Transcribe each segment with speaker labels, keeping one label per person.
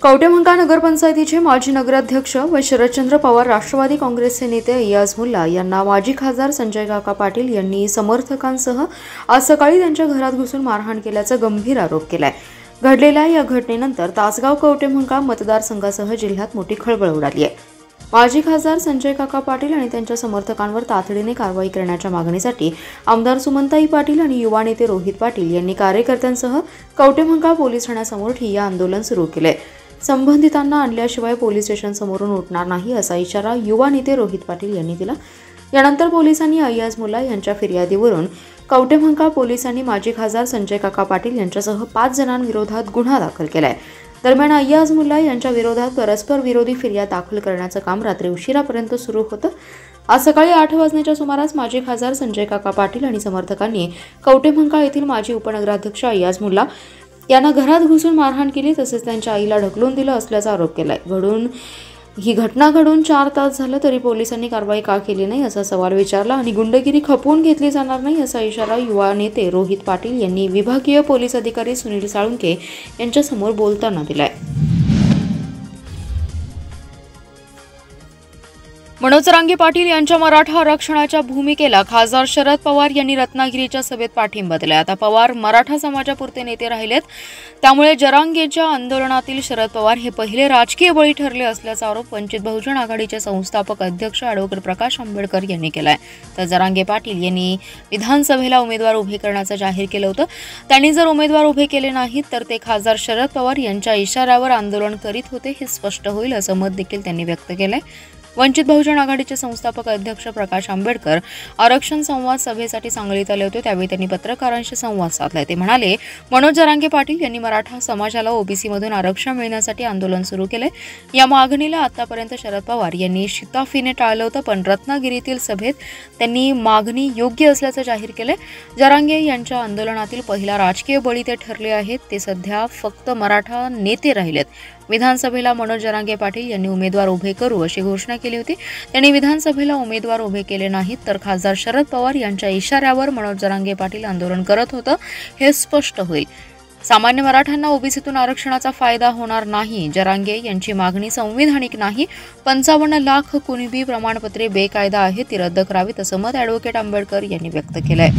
Speaker 1: कवठेमहांकाळ नगरपंचायतीचे माजी नगराध्यक्ष व शरदचंद्र पवार राष्ट्रवादी काँग्रेसचे नेते अय्याज मुल्ला यांना माजी खासदार संजय काका पाटील यांनी समर्थकांसह आज सकाळी त्यांच्या घरात घुसून मारहाण केल्याचा गंभीर आरोप केलाय। घडलेल्या या घटनेनंतर तासगाव कवठेमहांकाळ मतदारसंघासह जिल्ह्यात मोठी खळबळ उडाली आहे। माजी खासदार संजय काका पाटील आणि त्यांच्या समर्थकांवर तातडीने कारवाई करण्याच्या मागणीसाठी आमदार सुमनताई पाटील आणि युवा नेते रोहित पाटील यांनी कार्यकर्त्यांसह कवठेमहांकाळ पोलीस ठाण्यासमोर ठिय्या आंदोलन सुरू केले। संबंधितांना आणल्याशिवाय पोलीस स्टेशन समोरून उठणार नाही असा इशारा युवा नेते रोहित पाटील यांनी दिला। यानंतर पोलिसांनी अय्याज मुल्ला यांच्या फिर्यादीवरून कवठेमहांकाळ पोलिसांनी माजी खासदार संजय काका पाटील यांच्यासह 5 जणांविरोधात गुन्हा दाखल केलाय। दरम्यान अय्याज मुल्ला यांच्या विरोधात परस्पर विरोधी फिर्याद दाखल करण्याचं काम रात्री उशिरापर्यंत सुरू होतं। आज सकाळी 8 वाजण्याच्या सुमारास माजी खासदार संजय काका पाटील आणि समर्थकांनी कवठेमहांकाळ येथील माजी उपनगराध्यक्ष अय्याज मुल्ला यांना घरात घुसून मारहाण केली, तसेच त्यांच्या आईला ढकलून दिलं असल्याचा आरोप केलाय। ही घटना घडून 4 तास झालं तरी पोलिसांनी कारवाई का केली नाही असा सवाल विचारला आणि गुंडगिरी खपवून घेतली जाणार नाही असा इशारा युवा नेते रोहित पाटील यांनी विभागीय पोलीस अधिकारी सुनील साळुंके यांच्यासमोर बोलताना दिलाय। मनोज जरांगे पाटील यांच्या मराठा आरक्षणाच्या भूमिकेला खासदार शरद पवार यांनी रत्नागिरीच्या सभेत पाठिंबा दिला। आता पवार मराठा समाजापुरते नेते राहिलेत, त्यामुळे जरांगेच्या आंदोलनातील शरद पवार हे पहिले राजकीय बळी ठरले असल्याचा आरोप वंचित बहुजन आघाडीचे संस्थापक अध्यक्ष ॲडव्होकेट प्रकाश आंबेडकर यांनी केलाय। तर जरांगे पाटील यांनी विधानसभेला उमेदवार उभे करण्याचं जाहीर केलं होतं। त्यांनी जर उमेदवार उभे केले नाहीत तर ते खासदार शरद पवार यांच्या इशाऱ्यावर आंदोलन करीत होते हे स्पष्ट होईल असं मत देखील त्यांनी व्यक्त केलंय। वंचित बहुजन आघाडीचे संस्थापक अध्यक्ष प्रकाश आंबेडकर आरक्षण संवाद सभेसाठी सांगलीत आले होते, त्यावेळी त्यांनी पत्रकारांशी संवाद साधला। ते म्हणाले, मनोज जरांगे पाटील यांनी मराठा समाजाला ओबीसी मधून आरक्षण मिळण्यासाठी आंदोलन सुरू केले। या मागणीला आतापर्यंत शरद पवार यांनी शिताफीने टाळलं होतं, पण रत्नागिरीतील सभेत त्यांनी मागणी योग्य असल्याचं जाहीर केले। जरांगे यांच्या आंदोलनातील पहिला राजकीय बळी ते ठरले आहेत। ते सध्या फक्त मराठा नेते राहिलेत। विधानसभेला मनोज जरांगे पाटील यांनी उमेदवार उभे करू अशी घोषणा केली होती। त्यांनी विधानसभेला उमेदवार उभे केले नाहीत तर खासदार शरद पवार यांच्या इशाऱ्यावर मनोज जरांगे पाटील आंदोलन करत होतं हे स्पष्ट होईल। सामान्य मराठ्यांना ओबीसीतून आरक्षणाचा फायदा होणार नाही। जरांगे यांची मागणी संविधानिक नाही। 55 लाख कुणबी प्रमाणपत्रे बेकायदा आहेत, ती रद्द करावीत असं मत ॲडव्होकेट आंबेडकर यांनी व्यक्त केलंय।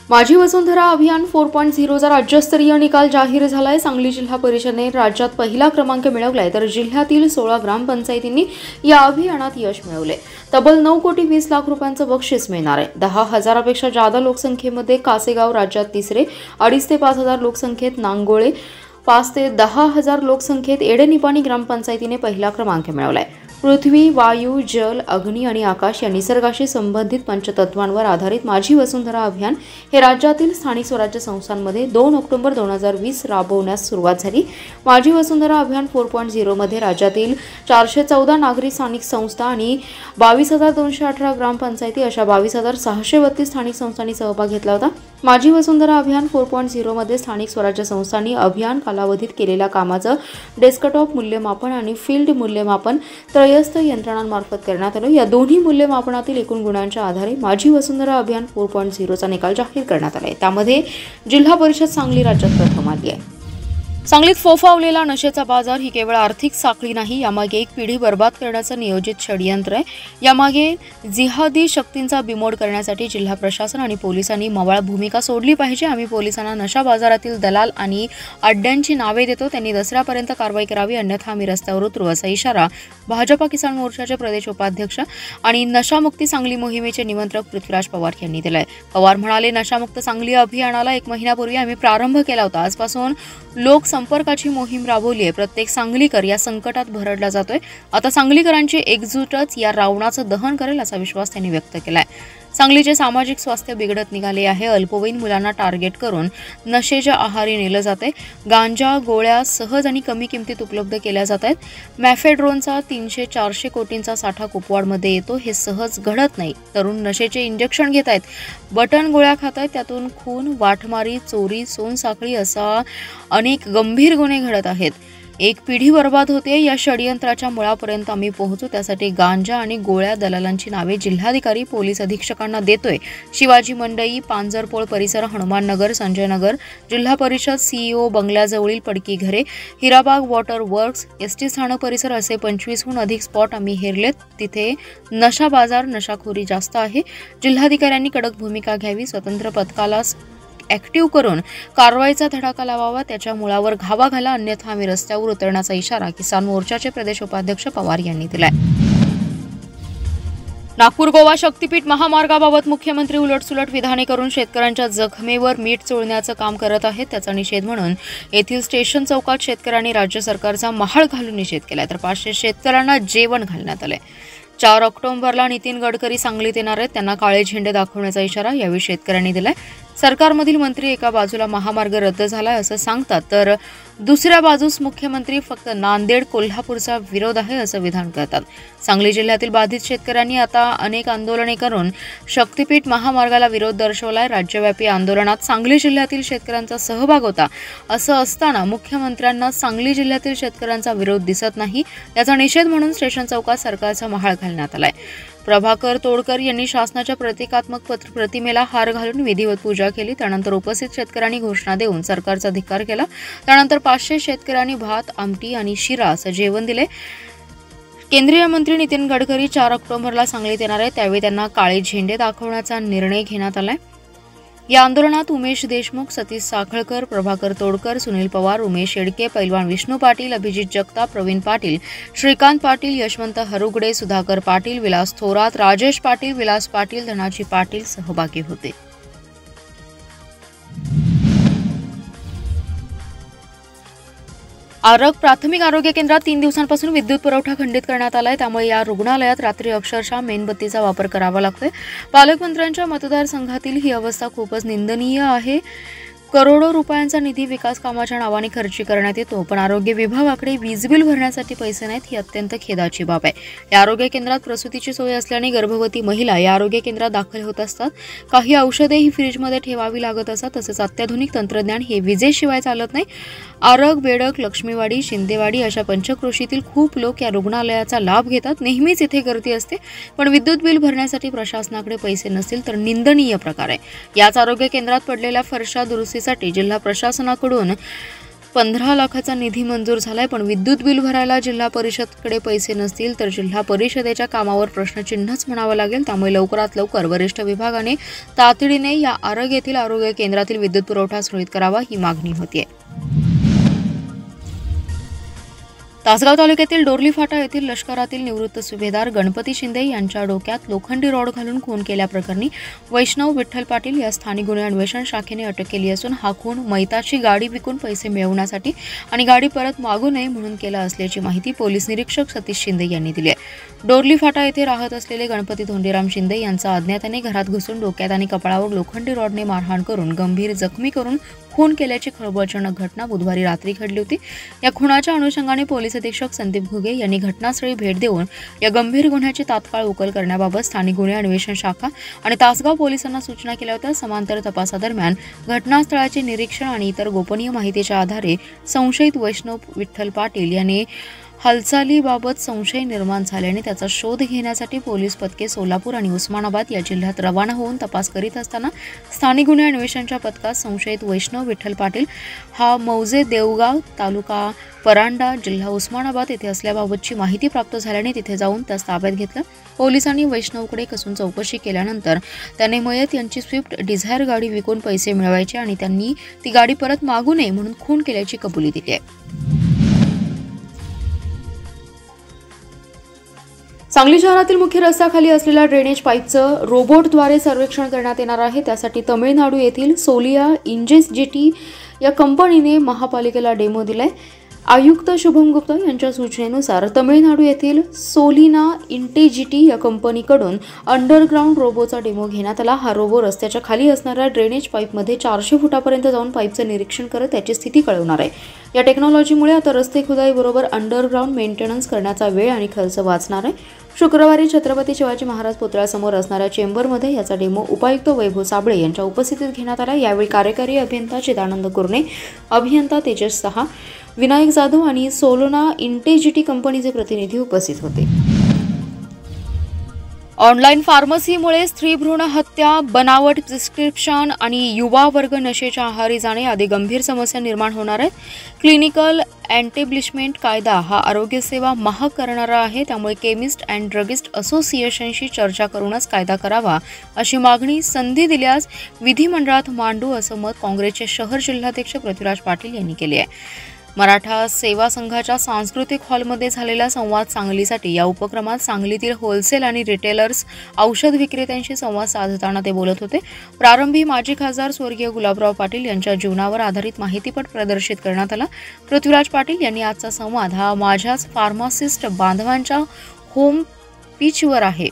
Speaker 1: माझी वसुंधरा अभियान 4.0चा राज्यस्तरीय निकाल जाहीर झालाय। सांगली जिल्हा परिषदेने राज्यात पहिला क्रमांक मिळवलाय, तर जिल्ह्यातील 16 ग्रामपंचायतींनी या अभियानात यश मिळवले। तब्बल 9 कोटी 20 लाख रुपयांचं बक्षीस मिळणार आहे। 10,000पेक्षा जादा लोकसंख्येमध्ये कासेगाव राज्यात तिसरे, 2,500 ते 5,000 लोकसंख्येत नांगोळे, 5 ते 10,000 लोकसंख्येत एडेनिपाणी ग्रामपंचायतीने पहिला क्रमांक मिळवलाय। पृथ्वी, वायू, जल, अग्नी आणि आकाश या निसर्गाशी संबंधित पंचतत्वांवर आधारित माझी वसुंधरा अभियान हे राज्यातील स्थानिक स्वराज्य संस्थांमध्ये 2 ऑक्टोबर 2020 राबवण्यास सुरुवात झाली। माझी वसुंधरा अभियान 4.0 मध्ये राज्यातील 414 नागरी स्थानिक संस्था आणि 22,218 ग्रामपंचायती अशा 22,632 स्थानिक संस्थांनी सहभाग घेतला होता। माझी वसुंधरा अभियान 4.0 मध्ये स्थानिक स्वराज्य संस्थांनी अभियान कालावधीत केलेल्या कामाचं डेस्कटॉप मूल्यमापन आणि फील्ड मूल्यमापन त्रयस्थ यंत्रणांमार्फत करण्यात आलं। या दोन्ही मूल्यमापनातील एकूण गुणांच्या आधारे माझी वसुंधरा अभियान 4.0चा निकाल जाहीर करण्यात आला आहे। त्यामध्ये जिल्हा परिषद सांगली राज्यात प्रथम आली आहे। सांगलीत फोफावलेला नशेचा बाजार ही केवळ आर्थिक साखळी नाही, यामागे एक पिढी बर्बाद करण्याचं नियोजित षडयंत्र आहे। यामागे जिहादी शक्तींचा बिमोड करण्यासाठी जिल्हा प्रशासन आणि पोलिसांनी मवाळ भूमिका सोडली पाहिजे। आम्ही पोलिसांना नशा बाजारातील दलाल आणि अड्ड्यांची नावे देतो, त्यांनी दसऱ्यापर्यंत कारवाई करावी, अन्यथा आम्ही रस्त्यावर उतरू असा इशारा भाजपा किसान मोर्चाचे प्रदेश उपाध्यक्ष आणि नशामुक्ती सांगली मोहिमेचे निमंत्रक पृथ्वीराज पवार यांनी दिलाय। पवार म्हणाले, नशामुक्त सांगली अभियानाला 1 महिन्यापूर्वी आम्ही प्रारंभ केला होता। आजपासून लोक संपर्काची मोहीम राबवली आहे। प्रत्येक सांगलीकर या संकटात भरडला जातोय। आता सांगलीकरांची एकजूटच या रावणाचं दहन करेल असा विश्वास त्यांनी व्यक्त केलाय। सांगलीचे सामाजिक स्वास्थ्य बिघडत निघाले आहे। अल्पवयीन मुलांना टार्गेट करून नशेच्या आहारी नेलं जाते। गांजा, गोळ्या सहज आणि कमी किमतीत उपलब्ध केल्या जात आहेत। मॅफेड्रोनचा 300-400 कोटींचा साठा कुपवाडमध्ये येतो, हे सहज घडत नाही। तरुण नशेचे इंजेक्शन घेत आहेत, बटन गोळ्या खात आहेत, त्यातून खून, वाटमारी, चोरी, सोनसाखळी असा अनेक गंभीर गुन्हे घडत आहेत। एक पिढी बर्बाद होते. या षडयंत्राच्या मुळापर्यंत आम्ही पोहोचू. त्यासाठी गांजा आणि गोळ्या दलालांची नावे जिल्हाधिकारी पोलीस अधीक्षकांना देतोय. शिवाजी मंडई, पांजरपोळ परिसर, हनुमाननगर, संजयनगर, जिल्हा परिषद सीईओ बंगल्याजवळील पडकी घरे, हिराबाग वॉटर वर्क्स, एसटी स्थानक परिसर असे 25हून अधिक स्पॉट आम्ही हेरलेत. तिथे नशा बाजार, नशाखोरी जास्त आहे. जिल्हाधिकाऱ्यांनी कडक भूमिका घ्यावी. स्वतंत्र पथकाला ऍक्टिव्ह करून कारवाईचा धडाका लावावा. त्याच्या मुळावर घावा घाला, अन्यथा आम्ही रस्त्यावर उतरण्याचा इशारा किसान मोर्चाचे प्रदेश उपाध्यक्ष पवार यांनी दिलाय. नागपूर गोवा शक्तीपीठ महामार्गाबाबत मुख्यमंत्री उलटसुलट विधाने करून शेतकऱ्यांच्या जखमेवर मीठ चोळण्याचं काम करत आहेत. त्याचा निषेध म्हणून येथील स्टेशन चौकात शेतकऱ्यांनी राज्य सरकारचा महाळ घालून निषेध केलाय. तर 500 शेतकऱ्यांना जेवण घालण्यात आलंय. 4 ऑक्टोबरला नितीन गडकरी सांगलीत येणार आहेत. त्यांना काळे झेंडे दाखवण्याचा इशारा यावेळी शेतकऱ्यांनी दिलाय. सरकारमधील मंत्री एका बाजूला महामार्ग रद्द झालाय असं सांगतात, तर दुसऱ्या बाजूस मुख्यमंत्री फक्त नांदेड कोल्हापूरचा विरोध आहे असं विधान करतात. सांगली जिल्ह्यातील बाधित शेतकऱ्यांनी आता अनेक आंदोलने करून शक्तीपीठ महामार्गाला विरोध दर्शवलाय. राज्यव्यापी आंदोलनात सांगली जिल्ह्यातील शेतकऱ्यांचा सहभाग होता. असं असताना मुख्यमंत्र्यांना सांगली जिल्ह्यातील शेतकऱ्यांचा विरोध दिसत नाही. याचा निषेध म्हणून स्टेशन चौकात सरकारचा महाळ घालण्यात आलाय. प्रभाकर तोडकर यांनी शासनाच्या प्रतिकात्मक प्रतिमेला हार घालून विधिवत पूजा केली. त्यानंतर उपस्थित शेतकऱ्यांनी घोषणा देऊन सरकारचा धिक्कार केला. त्यानंतर 500 शेतकऱ्यांनी भात, आमटी आणि शिरा असं जेवण दिले. केंद्रीय मंत्री नितीन गडकरी 4 ऑक्टोबरला सांगलीत येणार आहेत. त्यावेळी त्यांना काळे झेंडे दाखवण्याचा निर्णय घेण्यात आलाय. या आंदोलनात उमेश देशमुख, सतीश साखळकर, प्रभाकर तोडकर, सुनील पवार, उमेश येडके, पैलवान विष्णू पाटील, अभिजित जगताप, प्रवीण पाटील, श्रीकांत पाटील, यशवंत हरुगडे, सुधाकर पाटील, विलास थोरात, राजेश पाटील, विलास पाटील, धनाजी पाटील सहभागी होते. आरग प्राथमिक आरोग्य केंद्रात 3 दिवसांपासून विद्युत पुरवठा खंडित करण्यात आलाय. त्यामुळे या रुग्णालयात रात्री अक्षरशः मेणबत्तीचा वापर करावा लागतोय. पालकमंत्र्यांच्या मतदारसंघातील ही अवस्था खूपच निंदनीय आहे. करोडो रुपयांचा निधी विकास कामाच्या नावाने खर्ची करण्यात येतो, पण आरोग्य विभागाकडे वीज बिल भरण्यासाठी पैसे नाहीत. ही अत्यंत खेदाची बाब आहे. या आरोग्य केंद्रात प्रसूतीची सोय असल्याने गर्भवती महिला या आरोग्य केंद्रात दाखल होत असतात. काही औषधे ही फ्रीजमध्ये ठेवावी लागत असतात. तसेच अत्याधुनिक तंत्रज्ञान हे विजेशिवाय चालत नाही. आरग, बेडक, लक्ष्मीवाडी, शिंदेवाडी अशा पंचक्रोशीतील खूप लोक या रुग्णालयाचा लाभ घेतात. नेहमीच इथे गर्दी असते, पण विद्युत बिल भरण्यासाठी प्रशासनाकडे पैसे नसतील तर निंदनीय प्रकार आहे. याच आरोग्य केंद्रात पडलेल्या फरशा दुरुस्तीसाठी जिल्हा प्रशासनाकडून 15 लाखाचा निधी मंजूर झालाय, पण विद्युत बिल भरायला जिल्हा परिषदकडे पैसे नसतील तर जिल्हा परिषदेच्या कामावर प्रश्नचिन्हच म्हणावं लागेल. त्यामुळे लवकरात लवकर वरिष्ठ विभागाने तातडीने या आरग येथील आरोग्य केंद्रातील विद्युत पुरवठा सुरळीत करावा ही मागणी होतीये. तासगाव तालुक्यातील डोरली फाटा येथील लष्करातील निवृत्त सुभेदार गणपती शिंदे यांच्या डोक्यात लोखंडी रॉड घालून खून केल्याप्रकरणी वैष्णव विठ्ठल पाटील या स्थानिक गुन्हे अन्वेषण शाखेने अटक केली असून हा खून मैताची गाडी विकून पैसे मिळवण्यासाठी आणि गाडी परत मागू नये म्हणून केला असल्याची माहिती पोलीस निरीक्षक सतीश शिंदे यांनी दिली आहे. डोरली फाटा येथे राहत असलेले गणपती धोंडीराम शिंदे यांचा अज्ञाताने घरात घुसून डोक्यात आणि कपाळावर लोखंडी रॉडने मारहाण करून गंभीर जखमी करून खून केल्याची खळबळजनक घटना बुधवारी रात्री घडली होती. या खुनाच्या अनुषंगाने पोलीस अधीक्षक संदीप घुगे यांनी घटनास्थळी भेट देऊन या गंभीर गुन्ह्याची तात्काळ उकल करण्याबाबत स्थानिक गुन्हे अन्वेषण शाखा आणि तासगाव पोलिसांना सूचना केल्या होत्या. समांतर तपासादरम्यान घटनास्थळाचे निरीक्षण आणि इतर गोपनीय माहितीच्या आधारे संशयित वैष्णव विठ्ठल पाटील यांनी हालचालीबाबत संशय निर्माण झाल्याने त्याचा शोध घेण्यासाठी पोलीस पथके सोलापूर आणि उस्मानाबाद या जिल्ह्यात रवाना होऊन तपास करीत असताना स्थानिक गुन्हे अन्वेषणच्या पथकात संशयित वैष्णव विठ्ठल पाटील हा मौजे देवगाव तालुका परांडा जिल्हा उस्मानाबाद येथे असल्याबाबतची माहिती प्राप्त झाल्याने तिथे जाऊन त्यास ताब्यात घेतलं. पोलिसांनी वैष्णवकडे कसून चौकशी केल्यानंतर त्याने मयत यांची स्विफ्ट डिझायर गाडी विकून पैसे मिळवायचे आणि त्यांनी ती गाडी परत मागू नये म्हणून खून केल्याची कबुली दिली आहे. सांगली शहरातील मुख्य रस्त्याखाली असलेल्या ड्रेनेज पाईपचं रोबोटद्वारे सर्वेक्षण करण्यात येणार आहे. त्यासाठी तमिळनाडू येथील सोलिया इंजेसजीटी या कंपनीने महापालिकेला डेमो दिलाय. आयुक्त शुभम गुप्ता यांच्या सूचनेनुसार तमिळनाडू येथील सोलिना इंटेजिटी या कंपनीकडून अंडरग्राऊंड रोबोचा डेमो घेण्यात आला. हा रोबो रस्त्याच्या खाली असणाऱ्या ड्रेनेज पाईपमध्ये 400 फुटापर्यंत जाऊन पाईपचं निरीक्षण करत त्याची स्थिती कळवणार आहे. या टेक्नॉलॉजीमुळे आता रस्ते खुदाईबरोबर अंडरग्राऊंड मेंटेनन्स करण्याचा वेळ आणि खर्च वाचणार आहे. शुक्रवारी छत्रपती शिवाजी महाराज पुतळ्यासमोर असणाऱ्या चेंबरमध्ये याचा डेमो उपायुक्त वैभव साबळे यांच्या उपस्थितीत घेण्यात आला। यावेळी कार्यकारी अभियंता चिदानंद कुर्णे, अभियंता तेजस सहा, विनायक जाधव आणि सोलोना इंटेजिटी कंपनीचे प्रतिनिधी उपस्थित होते। ऑनलाईन फार्मसीमुळे स्त्री भ्रूण हत्या, बनावट प्रिस्क्रिप्शन आणि युवा वर्ग नशेच्या आहारी जाणे आदी गंभीर समस्या निर्माण होणार आहेत। क्लिनिकल एस्टॅब्लिशमेंट कायदा हा आरोग्य सेवा महाग करणारा आहे, त्यामुळे केमिस्ट अँड ड्रगिस्ट असोसिएशनशी चर्चा करूनच कायदा करावा अशी मागणी संधी दिल्यास विधिमंडळात मांडू असं मत काँग्रेसचे शहर जिल्हाध्यक्ष पृथ्वीराज पाटील यांनी केले आहे। मराठा सेवा संघाच्या सांस्कृतिक हॉलमध्ये झालेला संवाद सांगलीसाठी या उपक्रमात सांगलीतील होलसेल आणि रिटेलर्स औषध विक्रेत्यांशी संवाद साधताना ते बोलत होते। प्रारंभी माजी खासदार स्वर्गीय गुलाबराव पाटील यांच्या जीवनावर आधारित माहितीपट प्रदर्शित करण्यात आला। पृथ्वीराज पाटील यांनी आजचा संवाद हा माझ्याच फार्मासिस्ट बांधवांच्या होम पिचवर आहे।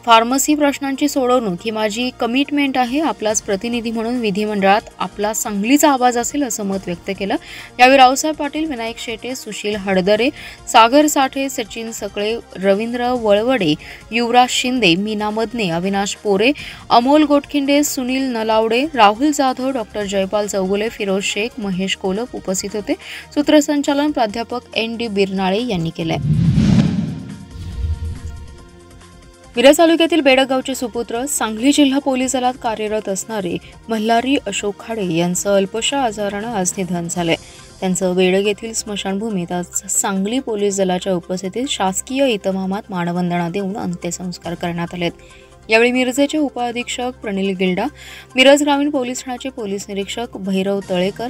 Speaker 1: फार्मसी प्रश्नांची सोडवणूक ही माझी कमिटमेंट आहे। आपलाच प्रतिनिधी म्हणून विधिमंडळात आपला सांगलीचा आवाज असेल असं मत व्यक्त केलं। यावेळी रावसाहेब पाटील, विनायक शेटे, सुशील हडदरे, सागर साठे, सचिन सकळे, रवींद्र वळवडे, युवराज शिंदे, मीना मदने, अविनाश पोरे, अमोल गोटखिंडे, सुनील नलावडे, राहुल जाधव, डॉक्टर जयपाल चौगुले, फिरोज शेख, महेश कोलप उपस्थित होते। सूत्रसंचालन प्राध्यापक ND बिरनाळे यांनी केलंय। मिरज तालुक्यातील बेडग गावचे सुपुत्र, सांगली जिल्हा पोलीस दलात कार्यरत असणारे मल्हारी अशोक खाडे यांचं अल्पशा आजारानं आज निधन झालंय। त्यांचं बेडग येथील स्मशानभूमीत आज सांगली पोलीस दलाच्या उपस्थितीत शासकीय इतमामात मानवंदना देऊन अंत्यसंस्कार करण्यात आलेत। यावेळी मिरजेचे उपअधीक्षक प्रणिल गिल्डा, मिरज ग्रामीण पोलीस ठाण्याचे पोलीस निरीक्षक भैरव तळेकर,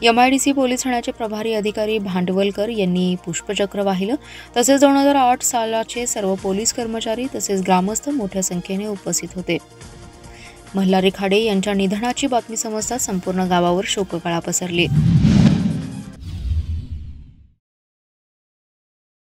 Speaker 1: MIDC पोलीस ठाण्याचे प्रभारी अधिकारी भांडवलकर यांनी पुष्पचक्र वाहिलं। तसेच 2008 सालाचे सर्व पोलीस कर्मचारी तसेच ग्रामस्थ मोठ्या संख्येने उपस्थित होते। मल्हारी खाडे यांच्या निधनाची बातमी समजताच संपूर्ण गावावर शोककळा पसरली।